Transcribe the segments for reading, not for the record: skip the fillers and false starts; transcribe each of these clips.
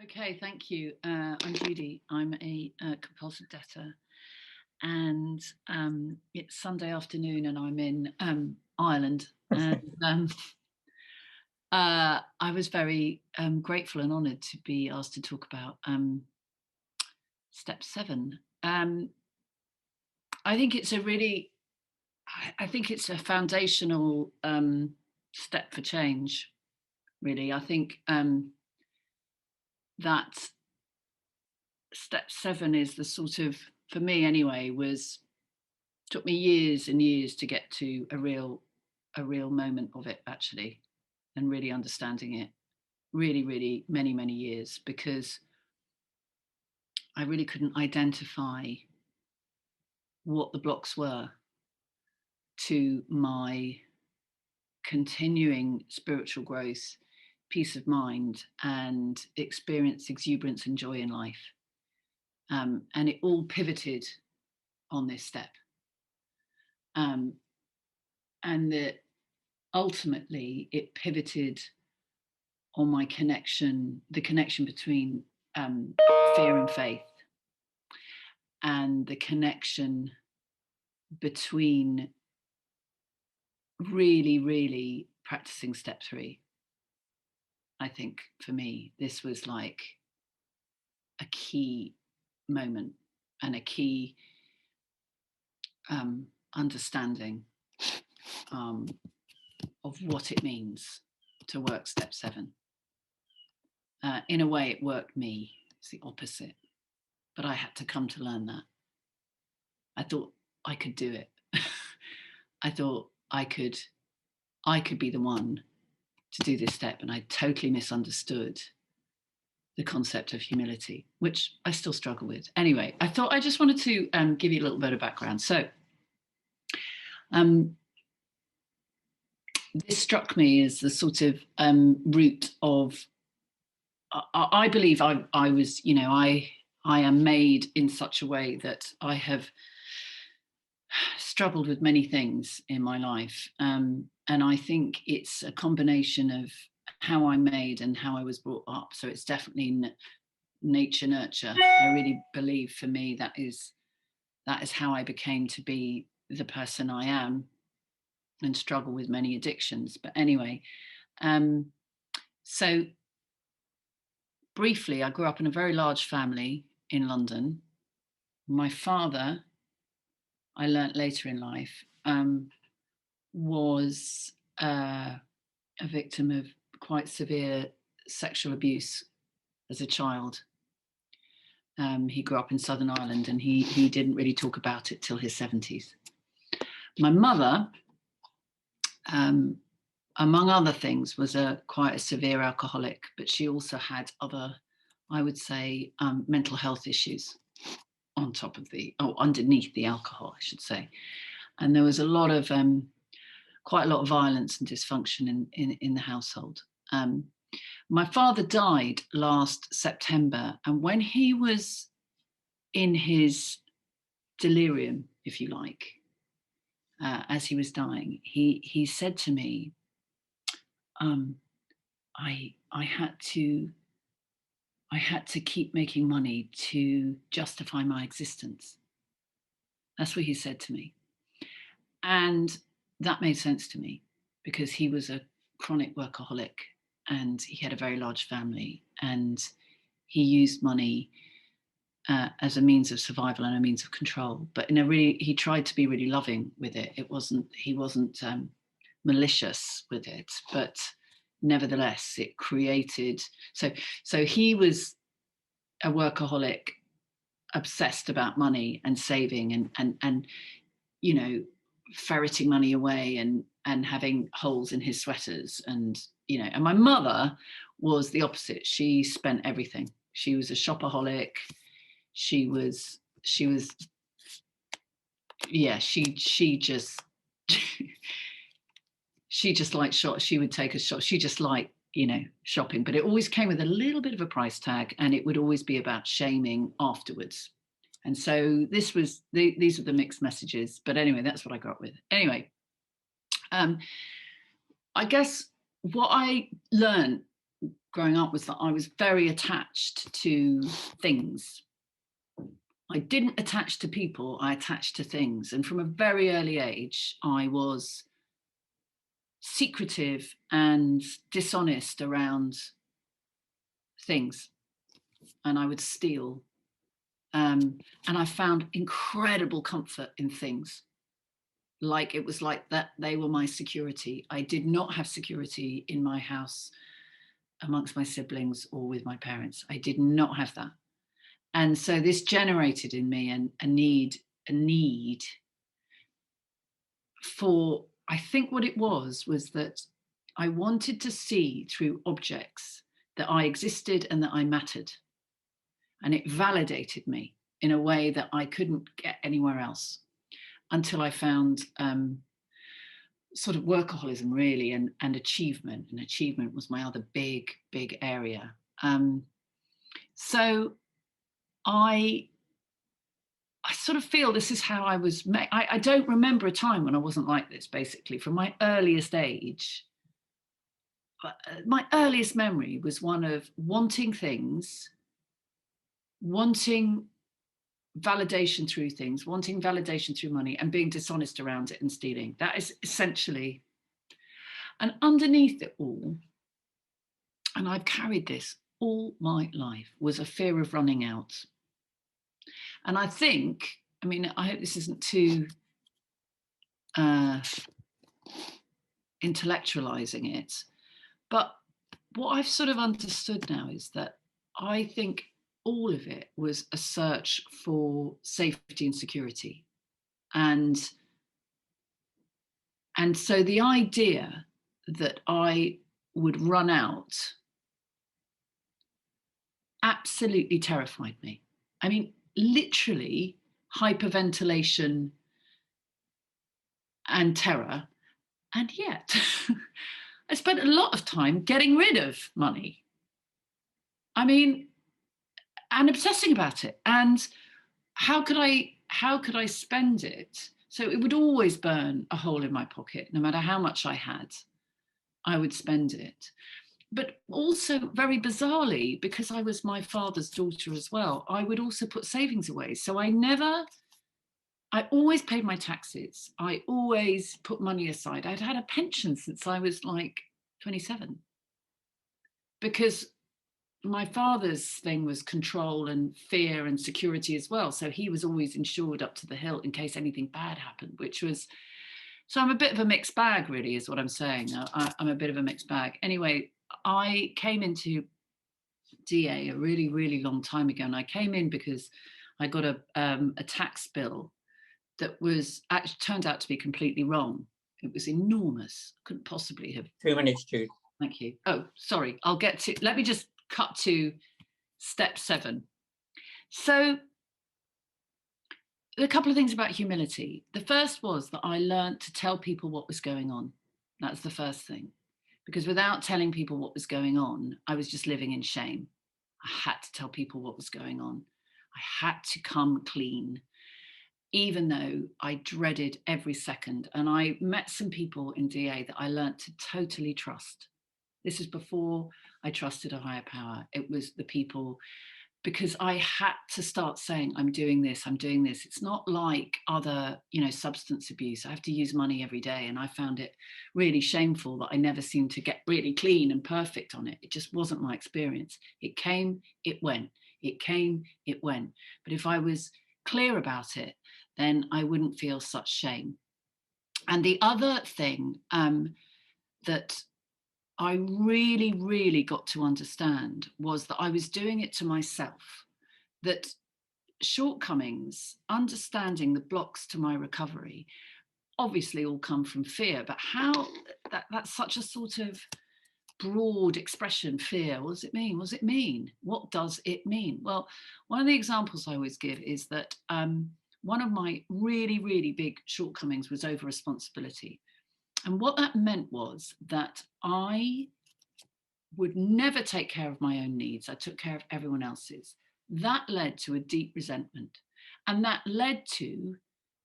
Okay, thank you. I'm Judy. I'm a compulsive debtor, and it's Sunday afternoon, and I'm in Ireland. And I was very grateful and honoured to be asked to talk about step 7. I think it's a really, I think it's a foundational step for change. Really, I think that step 7 is the sort of, for me anyway, took me years and years to get to a real moment of it, actually, and really understanding it. Really many years, because I really couldn't identify what the blocks were to my continuing spiritual growth, peace of mind, and experience exuberance and joy in life. And it all pivoted on this step. And that ultimately it pivoted on my connection, the connection between fear and faith, and the connection between really practicing step 3. I think for me, this was like a key moment and a key understanding of what it means to work step 7. In a way, it worked me. It's the opposite. But I had to come to learn that. I thought I could do it. I thought I could be the one to do this step, and I totally misunderstood the concept of humility, which I still struggle with. Anyway, I thought I just wanted to give you a little bit of background. So this struck me as the sort of root of, I believe I was, I am made in such a way that I have struggled with many things in my life. And I think it's a combination of how I'm made and how I was brought up. So it's definitely nature, nurture. I really believe, for me, that is how I became to be the person I am, and struggle with many addictions. But anyway, so briefly, I grew up in a very large family in London. My father, I learnt later in life, was a victim of quite severe sexual abuse as a child. He grew up in Southern Ireland, and he didn't really talk about it till his 70s. My mother, among other things, was quite a severe alcoholic, but she also had other, I would say, mental health issues on top of underneath the alcohol, I should say. And there was quite a lot of violence and dysfunction in the household. My father died last September, and when he was in his delirium, if you like, as he was dying, he said to me, I had to keep making money to justify my existence. That's what he said to me. And that made sense to me, because he was a chronic workaholic, and he had a very large family, and he used money as a means of survival and a means of control. But he tried to be really loving with it. He wasn't malicious with it, but nevertheless, it created. So he was a workaholic, obsessed about money and saving, and ferreting money away and having holes in his sweaters, and my mother was the opposite. She spent everything. She was a shopaholic. She just liked shop. She would take a shop. She just liked shopping, but it always came with a little bit of a price tag, and it would always be about shaming afterwards. And so these were the mixed messages. But anyway, that's what I grew up with. Anyway, I guess what I learned growing up was that I was very attached to things. I didn't attach to people, I attached to things. And from a very early age, I was secretive and dishonest around things, and I would steal. And I found incredible comfort in things. Like it was like that they were my security. I did not have security in my house amongst my siblings or with my parents. I did not have that. And so this generated in me a need for, I think what it was that I wanted to see through objects that I existed and that I mattered. And it validated me in a way that I couldn't get anywhere else, until I found sort of workaholism, really, and achievement. And achievement was my other big area. So I sort of feel this is how I was made. I don't remember a time when I wasn't like this, basically. From my earliest age, my earliest memory was one of wanting things, wanting validation through things, wanting validation through money, and being dishonest around it and stealing. That is essentially, and underneath it all, and I've carried this all my life, was a fear of running out. And I think, I mean, I hope this isn't too intellectualizing it, but what I've sort of understood now is that I think all of it was a search for safety and security. And so the idea that I would run out absolutely terrified me. I mean, literally hyperventilation and terror. And yet I spent a lot of time getting rid of money. I mean, and obsessing about it. And how could I spend it? So it would always burn a hole in my pocket. No matter how much I had, I would spend it. But also, very bizarrely, because I was my father's daughter as well, I would also put savings away. So I always paid my taxes. I always put money aside. I'd had a pension since I was like 27. Because my father's thing was control and fear and security as well. So he was always insured up to the hilt in case anything bad happened, which was, so I'm a bit of a mixed bag, really, is what I'm saying. I'm a bit of a mixed bag. Anyway, I came into DA a really long time ago. And I came in because I got a tax bill that was actually turned out to be completely wrong. It was enormous. Couldn't possibly have. 2 minutes, Jude. Thank you. Oh, sorry. I'll get to, let me just cut to step 7. So a couple of things about humility. The first was that I learned to tell people what was going on. That's the first thing. Because without telling people what was going on, I was just living in shame. I had to tell people what was going on. I had to come clean, even though I dreaded every second. And I met some people in DA that I learned to totally trust. This is before I trusted a higher power. It was the people, because I had to start saying, I'm doing this, I'm doing this. It's not like other, substance abuse. I have to use money every day. And I found it really shameful that I never seemed to get really clean and perfect on it. It just wasn't my experience. It came, it went. It came, it went. But if I was clear about it, then I wouldn't feel such shame. And the other thing that I really got to understand was that I was doing it to myself, that shortcomings, understanding the blocks to my recovery, obviously all come from fear, but how that's such a sort of broad expression, fear. What does it mean? What does it mean? What does it mean? Well, one of the examples I always give is that one of my really big shortcomings was over responsibility. And what that meant was that I would never take care of my own needs. I took care of everyone else's. That led to a deep resentment. And that led to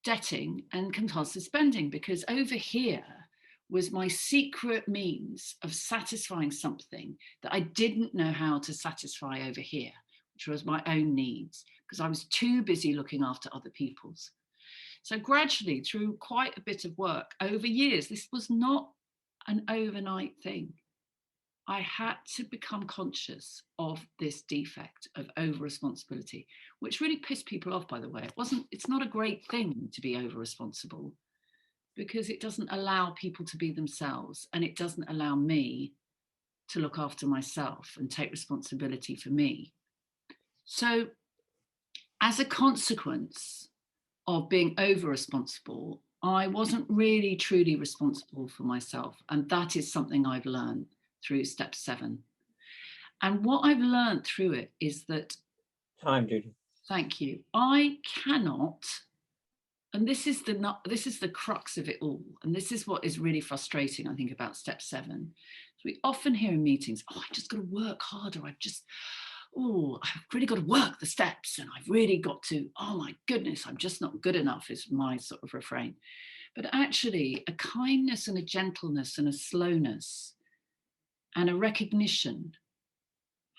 debting and compulsive spending, because over here, was my secret means of satisfying something that I didn't know how to satisfy over here, which was my own needs, because I was too busy looking after other people's. So gradually, through quite a bit of work over years, this was not an overnight thing. I had to become conscious of this defect of over responsibility, which really pissed people off, by the way. It's not a great thing to be over responsible, because it doesn't allow people to be themselves, and it doesn't allow me to look after myself and take responsibility for me. So, as a consequence of being over responsible, I wasn't really truly responsible for myself. And that is something I've learned through step 7. And what I've learned through it is that, time, Judy. thank you, I cannot, and this is the crux of it all, and this is what is really frustrating, I think, about step 7. So we often hear in meetings, oh, I just got to work harder, I've really got to work the steps, and I've really got to, oh my goodness, I'm just not good enough, is my sort of refrain. But actually, a kindness and a gentleness and a slowness and a recognition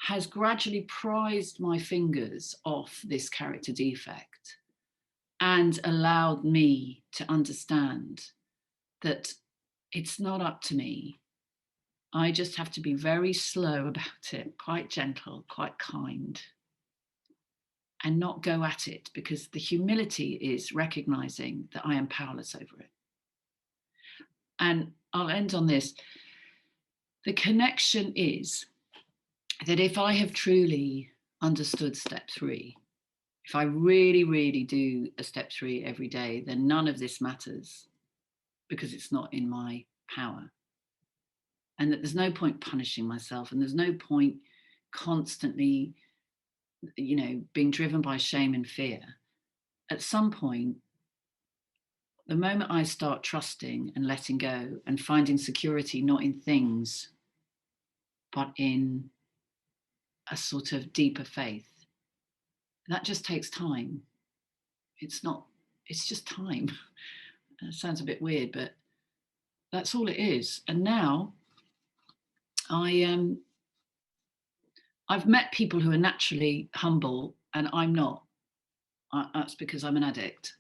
has gradually prized my fingers off this character defect and allowed me to understand that it's not up to me. I just have to be very slow about it, quite gentle, quite kind, and not go at it, because the humility is recognizing that I am powerless over it. And I'll end on this. The connection is that if I have truly understood step 3, if I really, really do a step 3 every day, then none of this matters, because it's not in my power. And that there's no point punishing myself, and there's no point constantly, being driven by shame and fear. At some point, the moment I start trusting and letting go and finding security not in things, but in a sort of deeper faith, that just takes time. It's just time. It sounds a bit weird, but that's all it is. And now I've met people who are naturally humble, and I'm not. That's because I'm an addict.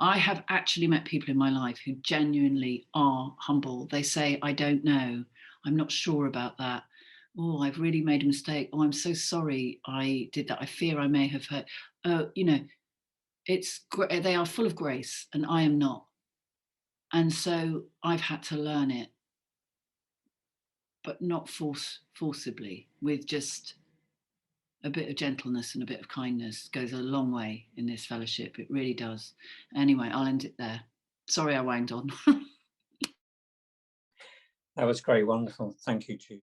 I have actually met people in my life who genuinely are humble. They say, I don't know, I'm not sure about that. Oh, I've really made a mistake. Oh, I'm so sorry I did that. I fear I may have hurt. They are full of grace, and I am not. And so I've had to learn it, but not forcibly, with just a bit of gentleness and a bit of kindness goes a long way in this fellowship. It really does. Anyway, I'll end it there. Sorry I whined on. That was great, wonderful. Thank you, Judy.